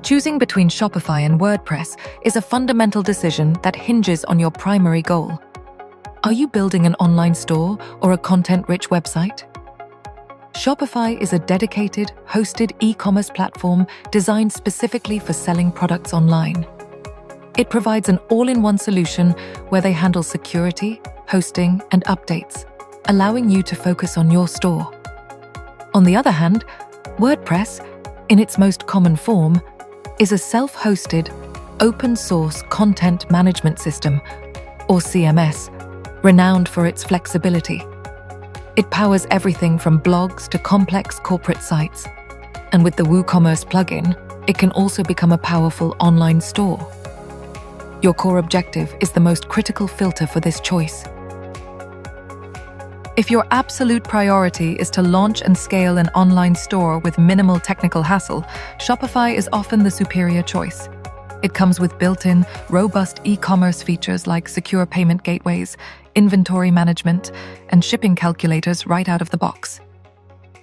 Choosing between Shopify and WordPress is a fundamental decision that hinges on your primary goal. Are you building an online store or a content-rich website? Shopify is a dedicated, hosted e-commerce platform designed specifically for selling products online. It provides an all-in-one solution where they handle security, hosting, and updates, allowing you to focus on your store. On the other hand, WordPress, in its most common form, is a self-hosted, open-source content management system, or CMS, renowned for its flexibility. It powers everything from blogs to complex corporate sites, and with the WooCommerce plugin, it can also become a powerful online store. Your core objective is the most critical filter for this choice. If your absolute priority is to launch and scale an online store with minimal technical hassle, Shopify is often the superior choice. It comes with built-in, robust e-commerce features like secure payment gateways, inventory management, and shipping calculators right out of the box.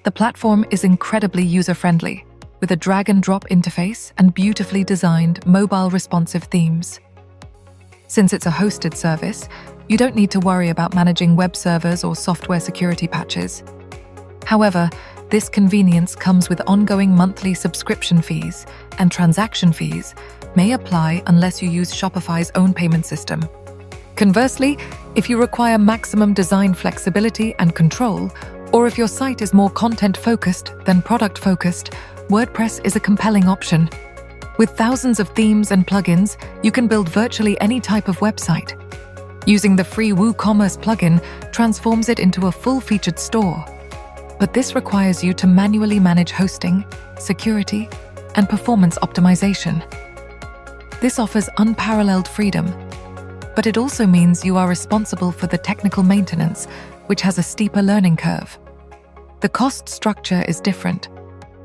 The platform is incredibly user-friendly, with a drag-and-drop interface and beautifully designed, mobile-responsive themes. Since it's a hosted service, you don't need to worry about managing web servers or software security patches. However, this convenience comes with ongoing monthly subscription fees, and transaction fees may apply unless you use Shopify's own payment system. Conversely, if you require maximum design flexibility and control, or if your site is more content-focused than product-focused, WordPress is a compelling option. With thousands of themes and plugins, you can build virtually any type of website. Using the free WooCommerce plugin transforms it into a full-featured store. But this requires you to manually manage hosting, security, and performance optimization. This offers unparalleled freedom, but it also means you are responsible for the technical maintenance, which has a steeper learning curve. The cost structure is different,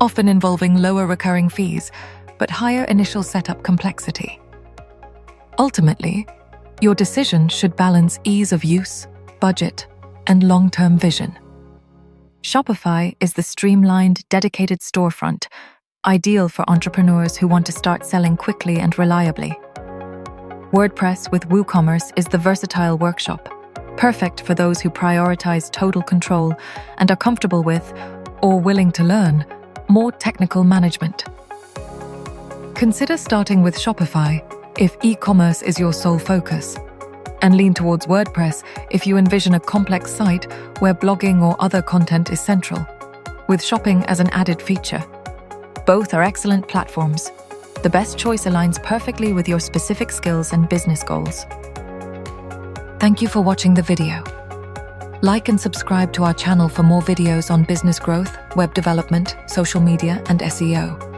often involving lower recurring fees, but higher initial setup complexity. Ultimately, your decision should balance ease of use, budget, and long-term vision. Shopify is the streamlined, dedicated storefront, ideal for entrepreneurs who want to start selling quickly and reliably. WordPress with WooCommerce is the versatile workshop, perfect for those who prioritize total control and are comfortable with, or willing to learn, more technical management. Consider starting with Shopify if e-commerce is your sole focus, and lean towards WordPress if you envision a complex site where blogging or other content is central, with shopping as an added feature. Both are excellent platforms. The best choice aligns perfectly with your specific skills and business goals. Thank you for watching the video. Like and subscribe to our channel for more videos on business growth, web development, social media, and SEO.